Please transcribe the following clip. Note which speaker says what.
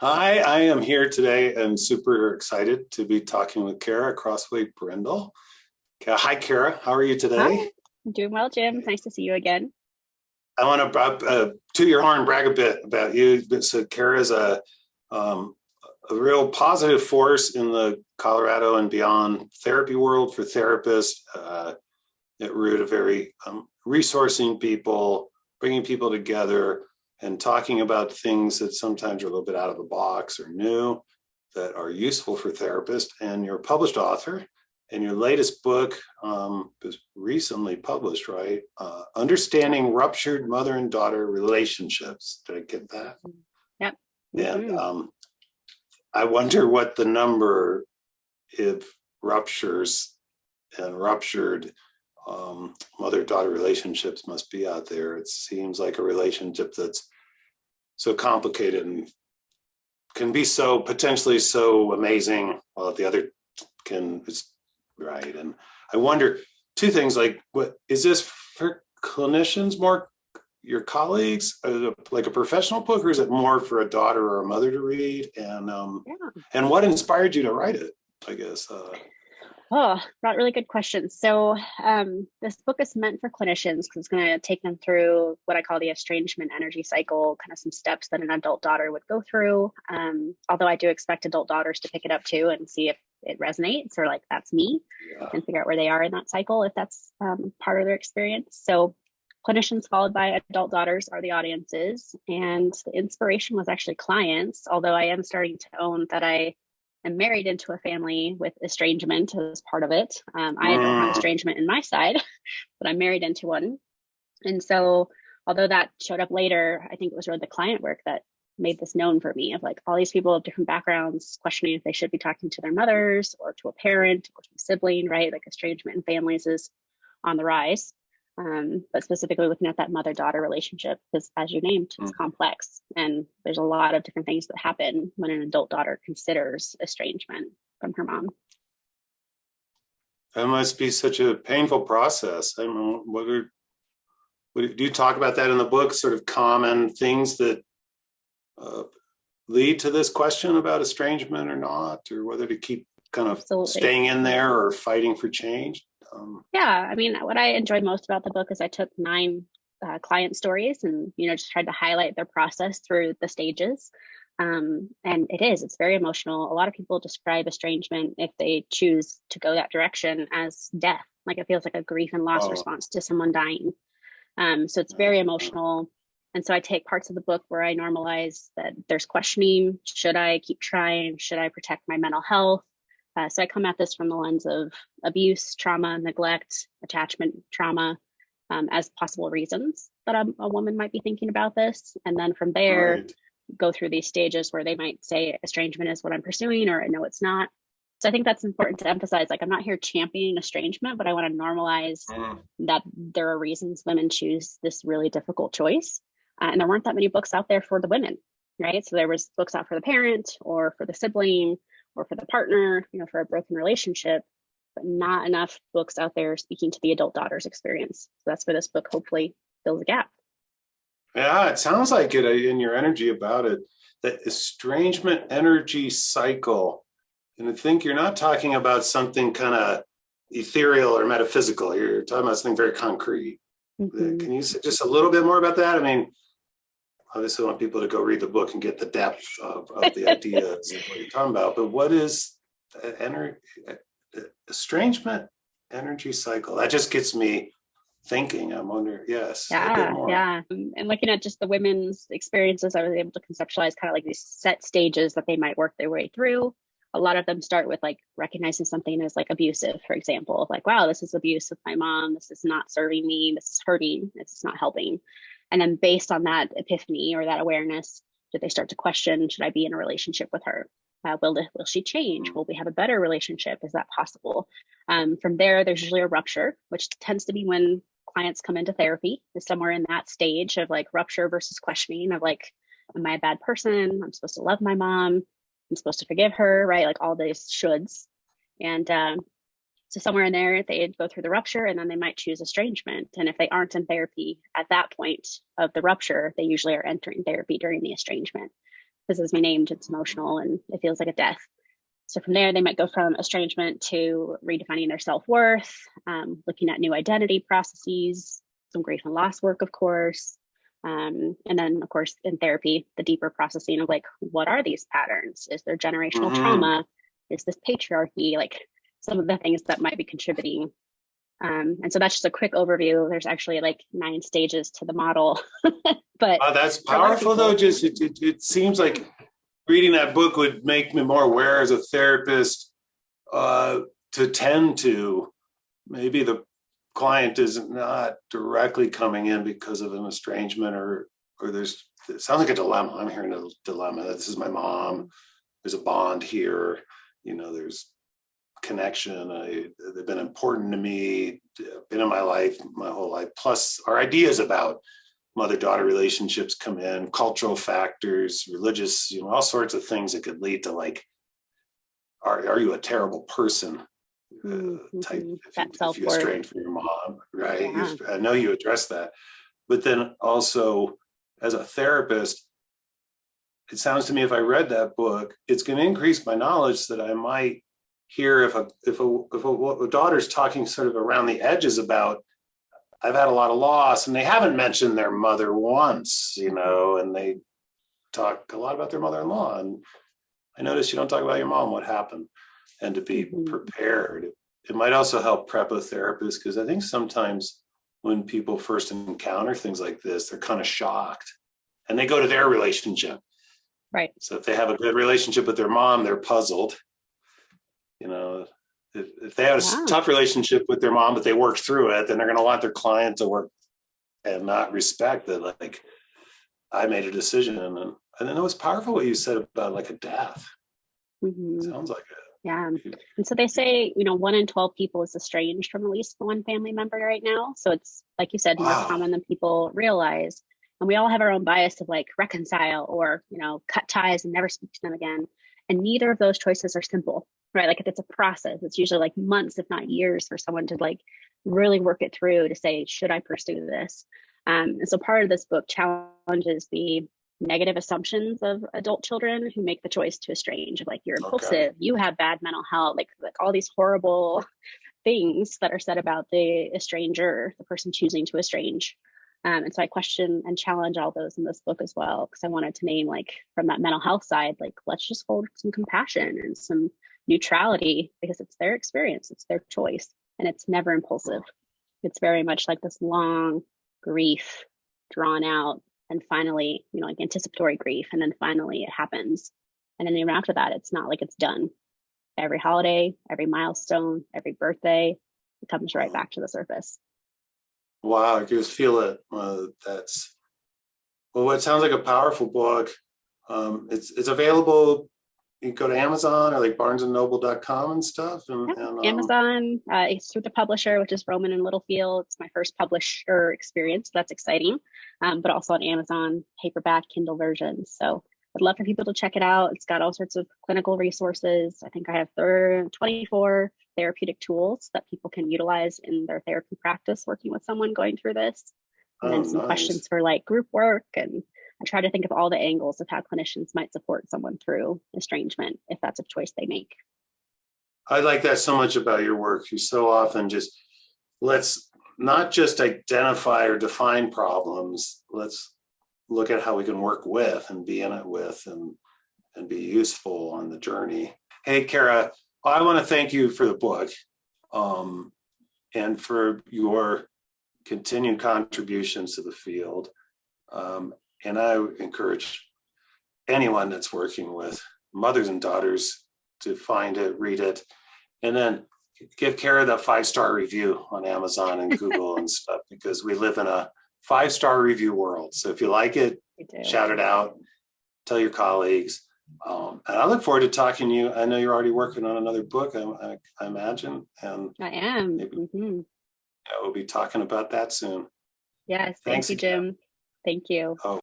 Speaker 1: Hi, I am here today and super excited to be talking with Kara Crossway Brindle. Hi, Kara. How are you
Speaker 2: Hi,
Speaker 1: today?
Speaker 2: I'm doing well, Jim. Nice to see you again.
Speaker 1: I want to toot your horn, brag a bit about you. So, Kara is um, a real positive force in the Colorado and beyond therapy world for therapists. At root of very resourcing people, bringing people together, and talking about things that sometimes are a little bit out of the box or new that are useful for therapists. And you're a published author, and your latest book was recently published, right? Understanding Ruptured Mother and Daughter Relationships. Did I get that?
Speaker 2: Yep.
Speaker 1: And
Speaker 2: Hmm.
Speaker 1: I wonder what the number of ruptures and ruptured mother-daughter relationships must be out there. It seems like a relationship that's so complicated and can be so potentially so amazing, while the other can is right. And I wonder two things: like, what is this for clinicians, more your colleagues, like a professional book, or is it more for a daughter or a mother to read?
Speaker 2: Yeah.
Speaker 1: And what inspired you to write it? I guess.
Speaker 2: Oh, that really good question. This book is meant for clinicians because it's going to take them through what I call the estrangement energy cycle, kind of some steps that an adult daughter would go through. Although I do expect adult daughters to pick it up too and see if it resonates or like that's me
Speaker 1: Yeah.
Speaker 2: and figure out where they are in that cycle if that's part of their experience. So, clinicians followed by adult daughters are the audiences. And the inspiration was actually clients, although I am starting to own that I am married into a family with estrangement as part of it. I don't have
Speaker 1: Mm,
Speaker 2: estrangement in my side, but I'm married into one. And so, although that showed up later, I think it was really the client work that made this known for me of like all these people of different backgrounds questioning if they should be talking to their mothers or to a parent or to a sibling, right? Like estrangement in families is on the rise. But specifically looking at that mother daughter relationship, because as you named, it's
Speaker 1: mm.
Speaker 2: complex and there's a lot of different things that happen when an adult daughter considers estrangement from her mom.
Speaker 1: That must be such a painful process. I mean, do you talk about that in the book? Sort of common things that uh, lead to this question about estrangement or not, or whether to keep kind of
Speaker 2: Absolutely.
Speaker 1: staying in there or fighting for change.
Speaker 2: Yeah, I mean, what I enjoyed most about the book is I took nine client stories and just tried to highlight their process through the stages. And it's very emotional. A lot of people describe estrangement if they choose to go that direction as death. Like it feels like a grief and loss
Speaker 1: Oh,
Speaker 2: response to someone dying. So it's very emotional. And so I take parts of the book where I normalize that there's questioning. Should I keep trying? Should I protect my mental health? So I come at this from the lens of abuse, trauma, neglect, attachment trauma as possible reasons that a woman might be thinking about this. And then from there,
Speaker 1: right.
Speaker 2: go through these stages where they might say estrangement is what I'm pursuing or no, it's not. So I think that's important to emphasize. Like, I'm not here championing estrangement, but I want to normalize
Speaker 1: Mm.
Speaker 2: that there are reasons women choose this really difficult choice. And there weren't that many books out there for the women, right? So there was books out for the parent or for the sibling or for the partner, for a broken relationship, but not enough books out there speaking to the adult daughter's experience. So that's where this book hopefully fills a gap.
Speaker 1: Yeah, it sounds like it in your energy about it. That estrangement energy cycle. And I think you're not talking about something kind of ethereal or metaphysical. You're talking about something very concrete.
Speaker 2: Mm-hmm.
Speaker 1: Can you say just a little bit more about that? I mean, obviously, I want people to go read the book and get the depth of the ideas of what you're talking about. But what is energy, estrangement energy cycle? That just gets me thinking. I'm wondering, yes, a bit
Speaker 2: Yeah,
Speaker 1: more.
Speaker 2: yeah. And looking at just the women's experiences, I was able to conceptualize kind of like these set stages that they might work their way through. A lot of them start with like recognizing something as like abusive, for example, like, wow, this is abuse with my mom. This is not serving me. This is hurting. This is not helping. And then based on that epiphany or that awareness, did they start to question, should I be in a relationship with her? Will she change? Will we have a better relationship? Is that possible? From there, there's usually a rupture, which tends to be when clients come into therapy, is somewhere in that stage of like rupture versus questioning of like, am I a bad person? I'm supposed to love my mom. I'm supposed to forgive her, right? Like all these shoulds. And so somewhere in there, they go through the rupture and then they might choose estrangement. And if they aren't in therapy at that point of the rupture, they usually are entering therapy during the estrangement. because as we named, it's emotional and it feels like a death. So from there, they might go from estrangement to redefining their self-worth, looking at new identity processes, some grief and loss work, of course. And then, of course, in therapy, the deeper processing of like, what are these patterns? Is there generational trauma? Is this patriarchy? Like some of the things that might be contributing. And so that's just a quick overview. There's actually like 9 stages to the model. But
Speaker 1: that's powerful though. Just it seems like reading that book would make me more aware as a therapist to tend to maybe the client is not directly coming in because of an estrangement or there's, it sounds like a dilemma. I'm hearing a dilemma. This is my mom. There's a bond here. You know, there's connection. They've been important to me, been in my life, my whole life. Plus our ideas about mother-daughter relationships come in, cultural factors, religious, you know, all sorts of things that could lead to like, are you a terrible person? Type if you estranged from your mom, right?
Speaker 2: Yeah.
Speaker 1: I know you addressed that, but then also as a therapist, it sounds to me if I read that book, it's going to increase my knowledge that I might hear if a daughter's talking sort of around the edges about, I've had a lot of loss, and they haven't mentioned their mother once, you know, and they talk a lot about their mother-in-law. And I noticed you don't talk about your mom, what happened, and to be prepared. It might also help prep a therapist, because I think sometimes when people first encounter things like this, they're kind of shocked and they go to their relationship.
Speaker 2: Right.
Speaker 1: So if they have a good relationship with their mom, they're puzzled. You know, if they have a tough relationship with their mom, but they work through it, then they're going to want their client to work and not respect that. Like, I made a decision, and then it was powerful what you said about like a death. Sounds like it.
Speaker 2: Yeah. And so they say, you know, 1 in 12 people is estranged from at least one family member right now. So it's, like you said, more common than people realize. And we all have our own bias of like reconcile or, you know, cut ties and never speak to them again. And neither of those choices are simple, right? Like if it's a process, it's usually like months, if not years, for someone to like really work it through to say, should I pursue this? And so part of this book challenges the negative assumptions of adult children who make the choice to estrange, like you're impulsive, you have bad mental health, like all these horrible things that are said about the estranger, the person choosing to estrange. And so I question and challenge all those in this book as well, because I wanted to name, like, from that mental health side, like, let's just hold some compassion and some neutrality, because it's their experience, it's their choice, and it's never impulsive. It's very much like this long grief, drawn out, and finally, you know, like anticipatory grief, and then finally it happens. And then even after that, it's not like it's done. Every holiday, every milestone, every birthday, it comes right back to the surface.
Speaker 1: Wow, I just feel it. That's, well, it sounds like a powerful book. It's available. You can go to Amazon or like barnesandnoble.com and stuff. And
Speaker 2: Amazon, it's through the publisher, which is Rowman and Littlefield. It's my first publisher experience. That's exciting. But also on Amazon, paperback, Kindle versions. So I'd love for people to check it out. It's got all sorts of clinical resources. I think I have 24 therapeutic tools that people can utilize in their therapy practice working with someone going through this. And then some questions for like group work. And I try to think of all the angles of how clinicians might support someone through estrangement, if that's a choice they make.
Speaker 1: I like that so much about your work. You so often just, let's not just identify or define problems. Let's look at how we can work with and be in it with and be useful on the journey. Hey, Kara, I want to thank you for the book and for your continued contributions to the field. And I encourage anyone that's working with mothers and daughters to find it, read it, and then give Kara that 5-star review on Amazon and Google and stuff, because we live in a 5-star review world. So if you like it, shout it out, tell your colleagues. And I look forward to talking to you. I know you're already working on another book, I imagine. And
Speaker 2: I am.
Speaker 1: Maybe, we'll be talking about that soon.
Speaker 2: Yes.
Speaker 1: Thanks
Speaker 2: Thank you,
Speaker 1: again.
Speaker 2: Jim. Thank you.
Speaker 1: Oh.